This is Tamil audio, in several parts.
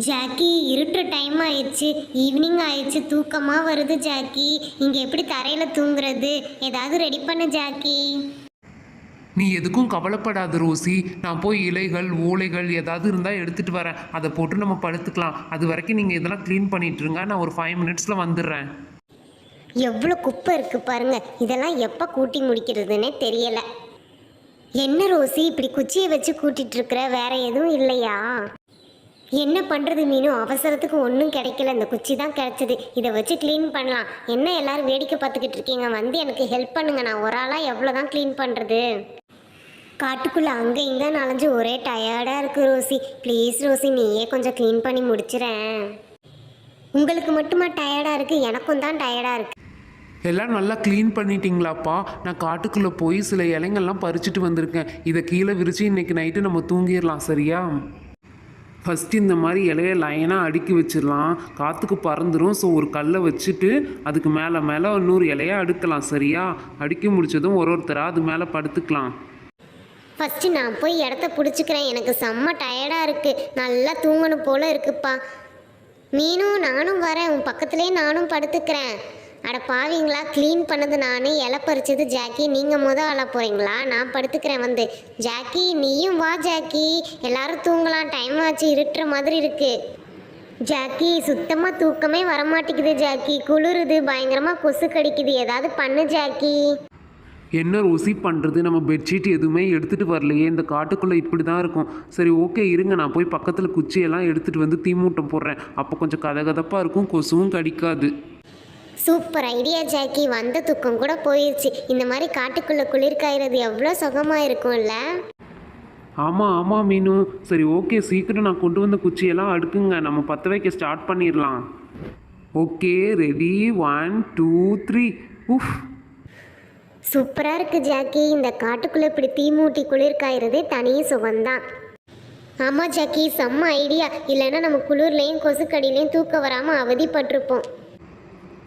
ஜாக்கி, இருட்டுற டைம் ஆயிடுச்சு, ஈவினிங் ஆயிடுச்சு, தூக்கமாக வருது ஜாக்கி. இங்கே எப்படி தரையில் தூங்குறது? ஏதாவது ரெடி பண்ணு ஜாக்கி. நீ எதுக்கும் கவலைப்படாத ரோசி. நான் போய் இலைகள் ஓலைகள் ஏதாவது இருந்தால் எடுத்துகிட்டு வரேன். அதை போட்டு நம்ம படுத்துக்கலாம். அது வரைக்கும் நீங்கள் இதெல்லாம் க்ளீன் பண்ணிட்டுருங்க. நான் ஒரு 5 மினிட்ஸில் வந்துடுறேன். எவ்வளோ குப்பை இருக்குது பாருங்க. இதெல்லாம் எப்போ கூட்டி முடிக்கிறதுனே தெரியலை. என்ன ரோசி இப்படி குச்சியை வச்சு கூட்டிகிட்டு இருக்கிற? வேற எதுவும் இல்லையா? என்ன பண்ணுறது மீனு, அவசரத்துக்கு ஒன்றும் கிடைக்கல. இந்த குச்சி தான் கிடைச்சது. இதை வச்சு க்ளீன் பண்ணலாம். என்ன எல்லாரும் வேடிக்கை பார்த்துக்கிட்டு இருக்கீங்க? வந்து எனக்கு ஹெல்ப் பண்ணுங்க. நான் ஒரு ஆளாக எவ்வளோ தான் க்ளீன் பண்ணுறது? காட்டுக்குள்ளே அங்கே இங்கே நனைஞ்சு ஒரே டயர்டாக இருக்குது ரோசி. ப்ளீஸ் ரோசி, நீயே கொஞ்சம் க்ளீன் பண்ணி முடிச்சிடறேன். உங்களுக்கு மட்டுமா டயர்டாக இருக்குது? எனக்கும் தான் டயர்டாக இருக்குது. எல்லாம் நல்லா க்ளீன் பண்ணிட்டீங்களாப்பா? நான் காட்டுக்குள்ளே போய் சில இலைங்கள்லாம் பறிச்சுட்டு வந்திருக்கேன். இதை கீழே விரித்து இன்றைக்கி நைட்டு நம்ம தூங்கிடலாம், சரியா? ஃபஸ்ட்டு இந்த மாதிரி இலையை லைனாக அடுக்கி வச்சிடலாம். காற்றுக்கு பறந்துடும். ஸோ ஒரு கல்லை வச்சுட்டு அதுக்கு மேலே மேலே இன்னொரு இலையை அடுக்கலாம், சரியா? அடுக்கி முடித்ததும் ஒருத்தராக அது மேலே படுத்துக்கலாம். ஃபஸ்ட்டு நான் போய் இடத்த பிடிச்சிக்கிறேன். எனக்கு செம்ம டயர்டாக இருக்குது. நல்லா தூங்கணும் போல் இருக்குப்பா. மீனும் நானும் வரேன். உன் பக்கத்துலேயே நானும் படுத்துக்கிறேன். அட பாவீங்களா, க்ளீன் பண்ணது நான், இலை பறிச்சது ஜாக்கி. நீங்கள் ஆள போகிறீங்களா? நான் படுத்துக்கிறேன் வந்து. ஜாக்கி நீயும் வா ஜாக்கி, எல்லாரும் தூங்கலாம். டைம் ஆச்சு, இருட்டுற மாதிரி இருக்குது. ஜாக்கி சுத்தமாக தூக்கமே வரமாட்டேங்குது ஜாக்கி. குளிருது, பயங்கரமாக கொசு கடிக்குது. ஏதாவது பண்ணு ஜாக்கி. என்ன ரோசி பண்ணுறது? நம்ம பெட்ஷீட் எதுவுமே எடுத்துகிட்டு வரலையே. இந்த காட்டுக்குள்ளே இப்படி தான் இருக்கும். சரி ஓகே, இருங்க, நான் போய் பக்கத்தில் குச்சியெல்லாம் எடுத்துகிட்டு வந்து தீமூட்டம் போடுறேன். அப்போ கொஞ்சம் கதகதப்பாக இருக்கும், கொசுவும் கடிக்காது. Super idea Jackie. வந்த தூக்கம் கூட போயிடுச்சு. இந்த மாதிரி காட்டுக்குள்ளே குளிர் காய்றது எவ்வளோ சுகமாக இருக்கும்ல. ஆமாம் ஆமாம் மீனு. சரி ஓகே, சீக்கிரம் நான் கொண்டு வந்த குச்சியெல்லாம் அடுக்குங்க. நம்ம பற்ற வைக்க ஸ்டார்ட் பண்ணிடலாம். Okay, ready, 1 2 3. உஃப், சூப்பராக இருக்குது ஜாக்கி. இந்த காட்டுக்குள்ளே இப்படி தீ மூட்டி குளிர் காய்றதே தனி சுகம்தான். ஆமாம் ஜாக்கி, செம்ம ஐடியா. இல்லைன்னா நம்ம குளிர்லேயும் கொசுக்கடியிலையும் தூக்க வராமல் அவதிப்பட்டிருப்போம்.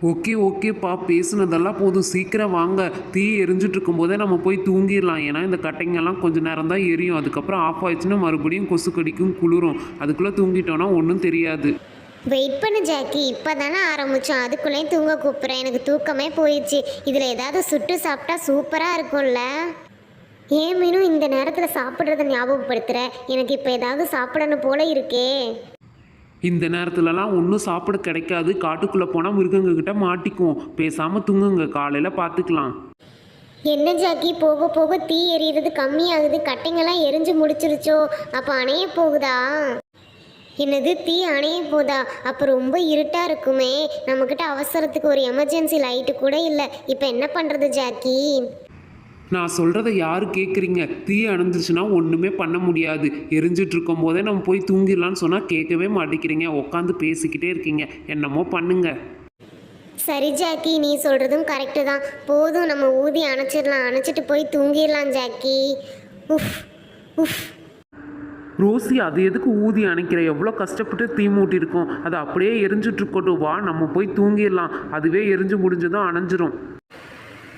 ஓகே ஓகேப்பா, பேசுனதெல்லாம் போதும். சீக்கிரம் வாங்க. தீ எரிஞ்சிட்டு இருக்கும்போதே நம்ம போய் தூங்கிடலாம். ஏன்னா இந்த கட்டைங்கெல்லாம் கொஞ்சம் நேரம் தான் எரியும். அதுக்கப்புறம் ஆஃப் ஆயிடுச்சுன்னா மறுபடியும் கொசு கடிக்கும், குளிரும். அதுக்குள்ளே தூங்கிட்டோன்னா ஒன்றும் தெரியாது. வெயிட் பண்ணு ஜாக்கி, இப்போ தானே ஆரம்பித்தோம். அதுக்குள்ளேயும் தூங்க கூப்பிட்றேன். எனக்கு தூக்கமே போயிடுச்சு. இதில் ஏதாவது சுட்டு சாப்பிட்டா சூப்பராக இருக்கும்ல. ஏன் மீனும் இந்த நேரத்தில் சாப்பிட்றத ஞாபகப்படுத்துகிற? எனக்கு இப்போ ஏதாவது சாப்பிடணும் போல இருக்கே. இந்த நேரத்துலலாம் ஒன்றும் சாப்பிட கிடைக்காது. காட்டுக்குள்ளே போனால் மிருகங்கக்கிட்ட மாட்டிக்குவோம். பேசாமல் தூங்குங்க, காலையில் பார்த்துக்கலாம். என்ன ஜாக்கி, போக போக தீ எரியிறது கம்மியாகுது. கட்டைங்கெல்லாம் எரிஞ்சு முடிச்சிருச்சோ? அப்போ அணைய போகுதா? என்னது, தீ அணைய போதா? அப்போ ரொம்ப இருட்டாக இருக்குமே. நம்மக்கிட்ட அவசரத்துக்கு ஒரு எமர்ஜென்சி லைட்டு கூட இல்லை. இப்போ என்ன பண்ணுறது ஜாக்கி? நான் சொல்கிறத யார் கேட்குறீங்க? தீ அணைஞ்சிச்சுன்னா ஒன்றுமே பண்ண முடியாது. எரிஞ்சிட்டு இருக்கும் போதே நம்ம போய் தூங்கிடலான்னு சொன்னால் கேட்கவே மாட்டேங்கிறீங்க. உட்காந்து பேசிக்கிட்டே இருக்கீங்க. என்னமோ பண்ணுங்க. சரி ஜாக்கி, நீ சொல்கிறதும் கரெக்டு தான். போதும், நம்ம ஊதி அணைச்சிடலாம். அணைச்சிட்டு போய் தூங்கிடலாம் ஜாக்கி. உஃப் உஃப். ரோசி, அது எதுக்கு ஊதி அணைக்கிற? எவ்வளோ கஷ்டப்பட்டு தீ மூட்டியிருக்கோம். அது அப்படியே எரிஞ்சிட்டு இருக்கட்டும். வா, நம்ம போய் தூங்கிடலாம். அதுவே எரிஞ்சு முடிஞ்சதும் அணைஞ்சிரும்.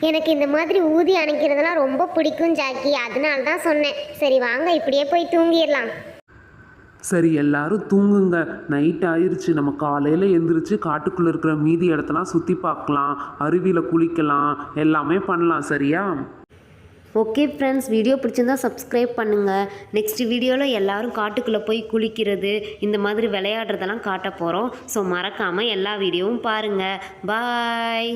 எனக்கு இந்த மாதிரி ஊதி அணைக்கிறதுலாம் ரொம்ப பிடிக்கும் ஜாக்கி. அதனால தான் சொன்னேன். சரி வாங்க, இப்படியே போய் தூங்கிடலாம். சரி எல்லாரும் தூங்குங்க. நைட் ஆயிடுச்சு. நம்ம காலையில் எழுந்திரிச்சு காட்டுக்குள்ளே இருக்கிற மீதி இடத்தெல்லாம் சுற்றி பார்க்கலாம், அருவியில் குளிக்கலாம், எல்லாமே பண்ணலாம், சரியா? ஓகே ஃப்ரெண்ட்ஸ், வீடியோ பிடிச்சிருந்தா சப்ஸ்கிரைப் பண்ணுங்கள். நெக்ஸ்ட் வீடியோவில் எல்லோரும் காட்டுக்குள்ளே போய் குளிக்கிறது, இந்த மாதிரி விளையாடுறதெல்லாம் காட்ட போகிறோம். ஸோ மறக்காமல் எல்லா வீடியோவும் பாருங்கள். பாய்.